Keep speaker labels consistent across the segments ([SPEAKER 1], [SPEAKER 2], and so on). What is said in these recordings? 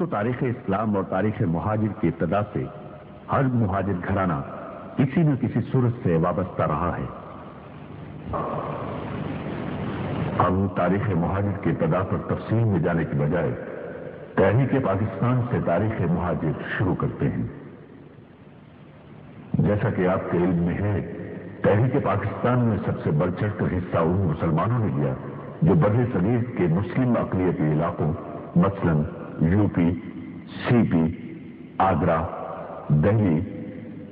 [SPEAKER 1] تو تاریخ اسلام اور تاریخ مہاجر کی ابتدا سے ہر مہاجر گھرانہ کسی نہ کسی صورت سے وابستہ رہا ہے۔ ہم تاریخ مہاجر کی ابتدا پر تفصیل میں جانے کی بجائے تحریک پاکستان سے تاریخ مہاجر شروع کرتے ہیں۔ جیسا کہ آپ کے علم میں ہے، تحریک پاکستان میں سب سے بڑھ چڑھ کر حصہ ان مسلمانوں نے لیا جو بر صغیر کے مسلم اقلیتی علاقوں مثلاً یو پی، سی پی، آگرہ، دہلی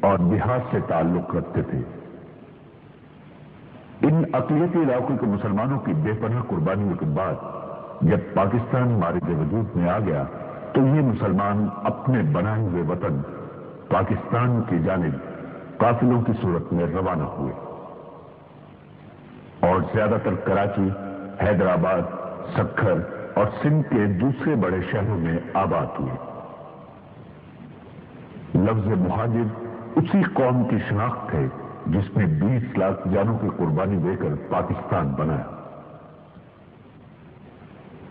[SPEAKER 1] اور بہار سے تعلق رکھتے تھے۔ ان اقلیتی علاقوں کے مسلمانوں کی بے پناہ قربانیوں کے بعد جب پاکستان مارد وجود میں آ گیا تو یہ مسلمان اپنے بنائے ہوئے وطن پاکستان کی جانب قافلوں کی صورت میں روانہ ہوئے اور زیادہ تر کراچی، حیدرآباد، سکھر اور سندھ کے دوسرے بڑے شہروں میں آباد ہوئے۔ لفظ مہاجر اسی قوم کی شناخت ہے جس نے 20 لاکھ جانوں کی قربانی دے کر پاکستان بنایا۔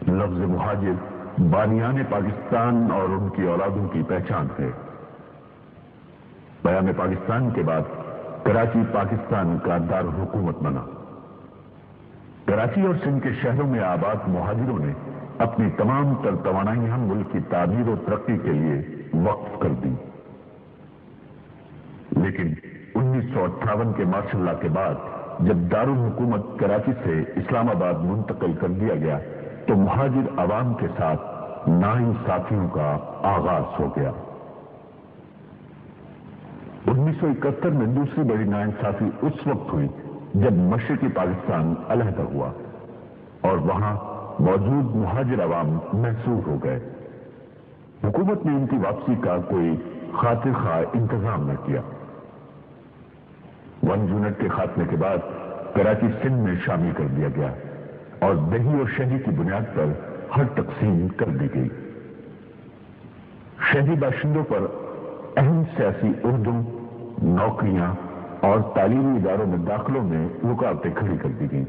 [SPEAKER 1] لفظ مہاجر بانیان پاکستان اور ان کی اولادوں کی پہچان ہے۔ قیام پاکستان کے بعد کراچی پاکستان کا دارالحکومت بنا۔ کراچی اور سندھ کے شہروں میں آباد مہاجروں نے اپنی تمام تر توانائیاں ملک کی تعمیر و ترقی کے لیے وقف کر دی، لیکن 1958 کے مارشل لاء کے بعد جب دارالحکومت کراچی سے اسلام آباد منتقل کر دیا گیا تو مہاجر عوام کے ساتھ ناانصافیوں کا آغاز ہو گیا۔ 1971 میں دوسری بڑی ناانصافی اس وقت ہوئی جب مشرقی پاکستان علیحدہ ہوا اور وہاں موجود مہاجر عوام محصور ہو گئے۔ حکومت نے ان کی واپسی کا کوئی خاطر خواہ انتظام نہ کیا۔ 1 یونٹ کے خاتمے کے بعد کراچی سندھ میں شامل کر دیا گیا اور دیہی اور شہری کی بنیاد پر ہر تقسیم کر دی گئی۔ شہری باشندوں پر اہم سیاسی عہدوں، نوکریاں اور تعلیمی اداروں میں داخلوں میں رکاوٹیں کھڑی کر دی گئیں۔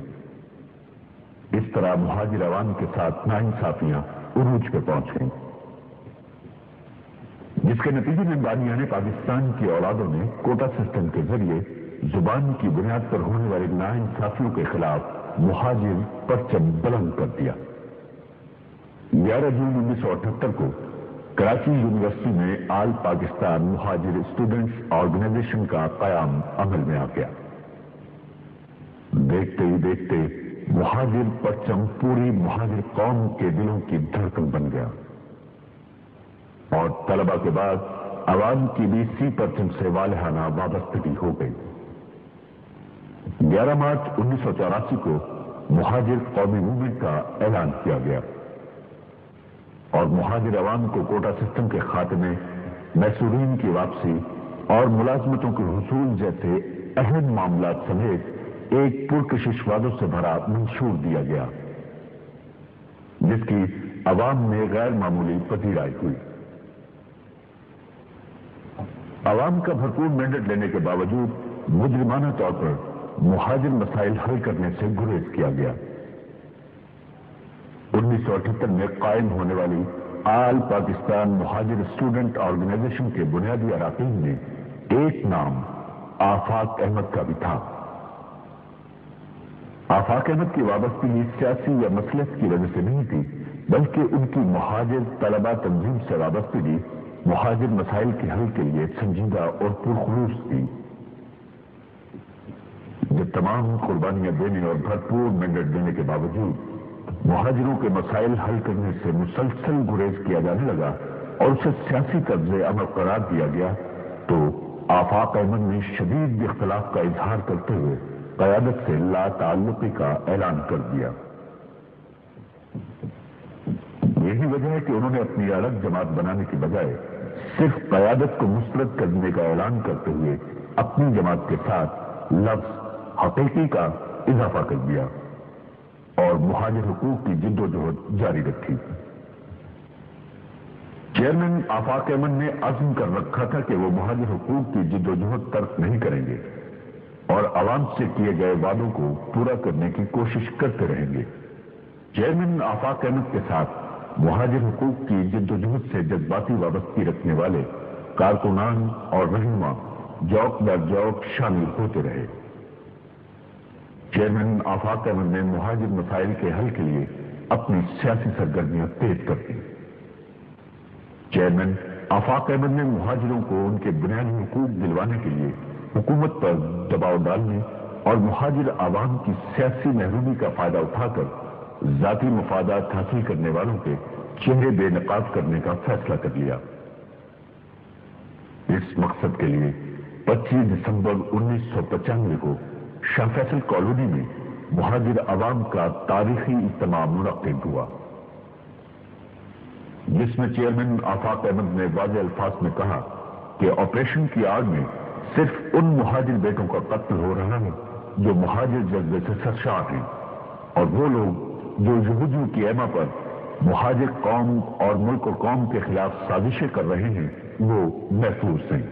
[SPEAKER 1] اس طرح مہاجر عوام کے ساتھ ناانصافیاں عروج پہ پہنچ گئیں، جس کے نتیجے میں بانیان پاکستان کی اولادوں نے کوٹا سسٹم کے ذریعے زبان کی بنیاد پر ہونے والی ناانصافیوں کے خلاف مہاجر پرچم بلند کر دیا۔ 11 جون 1978 کو کراچی یونیورسٹی میں آل پاکستان مہاجر اسٹوڈنٹس آرگنائزیشن کا قیام عمل میں آ گیا۔ دیکھتے ہی دیکھتے مہاجر پرچم پوری مہاجر قوم کے دلوں کی دھڑکن بن گیا اور طلبہ کے بعد عوام کی بھی اسی پرچم سے والہانہ وابستگی ہو گئی۔ 11 مارچ 1984 کو مہاجر قومی موومنٹ کا اعلان کیا گیا اور مہاجر عوام کو کوٹا سسٹم کے خاتمے، محصورین کی واپسی اور ملازمتوں کے حصول جیسے اہم معاملات سمیت ایک پرکشش وعدوں سے بھرا منشور دیا گیا جس کی عوام میں غیر معمولی پذیرائی ہوئی۔ عوام کا بھرپور مینڈیٹ لینے کے باوجود مجرمانہ طور پر مہاجر مسائل حل کرنے سے گریز کیا گیا۔ 1978 میں قائم ہونے والی آل پاکستان مہاجر اسٹوڈنٹ آرگنائزیشن کے بنیادی اراکین میں ایک نام آفاق احمد کا بھی تھا۔ آفاق احمد کی وابستگی سیاسی یا مصلحت کی وجہ سے نہیں تھی، بلکہ ان کی مہاجر طلبہ تنظیم سے وابستگی مہاجر مسائل کے حل کے لیے سنجیدہ اور پرخلوص تھی۔ جب تمام قربانیاں دینے اور بھرپور مینڈیٹ دینے کے باوجود مہاجروں کے مسائل حل کرنے سے مسلسل گریز کیا جانے لگا اور اسے سیاسی طرز عمل قرار دیا گیا تو آفاق احمد نے شدید اختلاف کا اظہار کرتے ہوئے قیادت سے لا تعلقی کا اعلان کر دیا۔ یہی وجہ ہے کہ انہوں نے اپنی الگ جماعت بنانے کی بجائے صرف قیادت کو مسترد کرنے کا اعلان کرتے ہوئے اپنی جماعت کے ساتھ لفظ حقیقی کا اضافہ کر دیا اور مہاجر حقوق کی جد و جہد جاری رکھی۔ چیئرمین آفاق احمد نے عزم کر رکھا تھا کہ وہ مہاجر حقوق کی جد و جہد ترک نہیں کریں گے اور عوام سے کیے گئے وعدوں کو پورا کرنے کی کوشش کرتے رہیں گے۔ چیئرمین آفاق احمد کے ساتھ مہاجر حقوق کی جدوجہد سے جذباتی وابستگی رکھنے والے کارکنان اور رہنما جوک در جوک شامل ہوتے رہے۔ چیئرمین آفاق احمد نے مہاجر مسائل کے حل کے لیے اپنی سیاسی سرگرمیاں تیز کر دی۔ چیئرمین آفاق احمد نے مہاجروں کو ان کے بنیادی حقوق دلوانے کے لیے حکومت پر دباؤ ڈالنے اور مہاجر عوام کی سیاسی محرومی کا فائدہ اٹھا کر ذاتی مفادات حاصل کرنے والوں کے چہرے بے نقاب کرنے کا فیصلہ کر لیا۔ اس مقصد کے لیے 25 دسمبر 1995 کو شاہ فیصل کالونی میں مہاجر عوام کا تاریخی اجتماع منعقد ہوا، جس میں چیئرمین آفاق احمد نے واضح الفاظ میں کہا کہ آپریشن کی آڑ میں صرف ان مہاجر بیٹوں کا قتل ہو رہا ہے جو مہاجر جذبے سے سرشار ہیں، اور وہ لوگ جو یہودیوں کی ایما پر مہاجر قوم اور ملک و قوم کے خلاف سازشیں کر رہے ہیں وہ محفوظ ہیں۔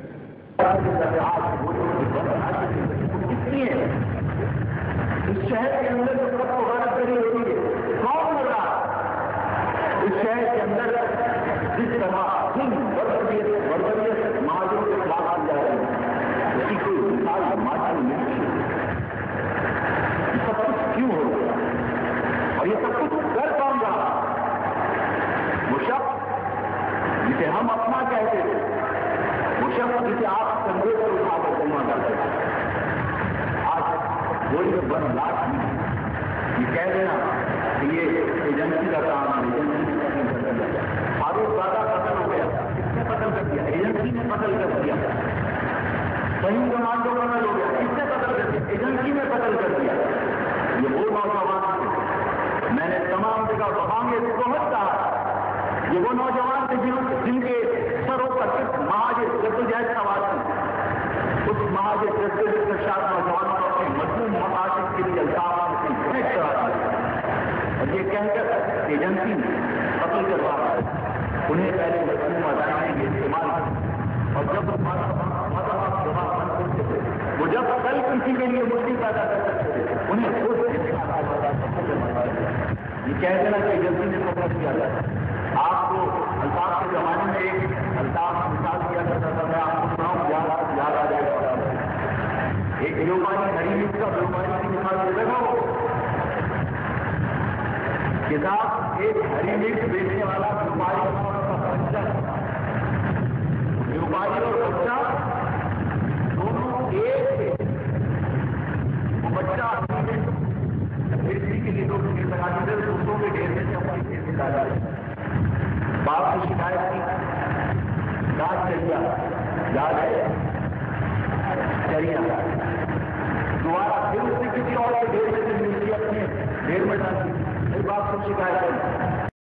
[SPEAKER 2] اس شہر کے اندر جو سب کو غلط کری ہوتی ہے کون کر رہا؟ اس شہر کے اندر جس طرح بربریت مہاجروں کے خلاف کی جا رہی ہے اس کی کوئی مثال ماضی میں نہیں۔ یہ سب کچھ کیوں ہو گیا اور یہ سب کچھ کر کون رہا؟ وہ شخص جسے ہم اپنا کہتے تھے، وہ شخص جسے آپ کندھے پر اٹھا کر جمع کرتے تھے، وہی جو بن لاکھ یہ کہہ دینا کہ یہ ایجنسی کا کام ہے، ایجنسی کا قتل کر دیا، فاروق زیادہ قتل ہو گیا، کس نے قتل کر دیا؟ ایجنسی نے قتل کر دیا۔ صحیح کمانڈو قتل ہو گیا، کس نے قتل کر دیا؟ ایجنسی نے قتل کر دیا۔ یہ وہ نوجوان تھے، میں نے تمام جگہ وہاں میں بہت کہا، یہ وہ نوجوان تھے جن کے سروں پر صرف مہاجر جدوجہد کا واضح تھا۔ اس مہاجر جدوجہد کے ساتھ نوجوانوں کو اپنے مضمون مقاصد کے لیے الزامات سے بھیج کرا اور یہ کہہ کر ایجنسی نے قتل کروا رہا ہے، انہیں پہلے مضمون ادائیگی کے استعمال کیا، اور جب وہ جب کل کسی کے لیے مشکل پیدا کر سکتے تھے انہیں خود یہ کہہ دینا کہ ایجنسی نے قتل کیا جاتا ہے۔ آپ کو الطاف کے زمانے میں ایک الطاف مثال کیا کرتا تھا، میں آپ کو سناؤں یاد آ جائے گا۔ ایک بیوبانی غریب کا بیوبانی کی مثال دے رہا ہو، کتاب ایک ہری مرچ بیچنے والا بیوبانی اور بچہ دونوں ایک تھے۔ وہ بچہ کھیتی کے لیے دوستوں کے ڈھیر میں سے اپنی کھیتی ڈالا، باپ کی شکایت کی، دانت چلیا یاد ہے چلیا، دوبارہ پھر اس نے کسی اور کے ڈھیر میں سے ملتی اپنے ڈھیر میں ڈالی، پھر باپ کو شکایت کی،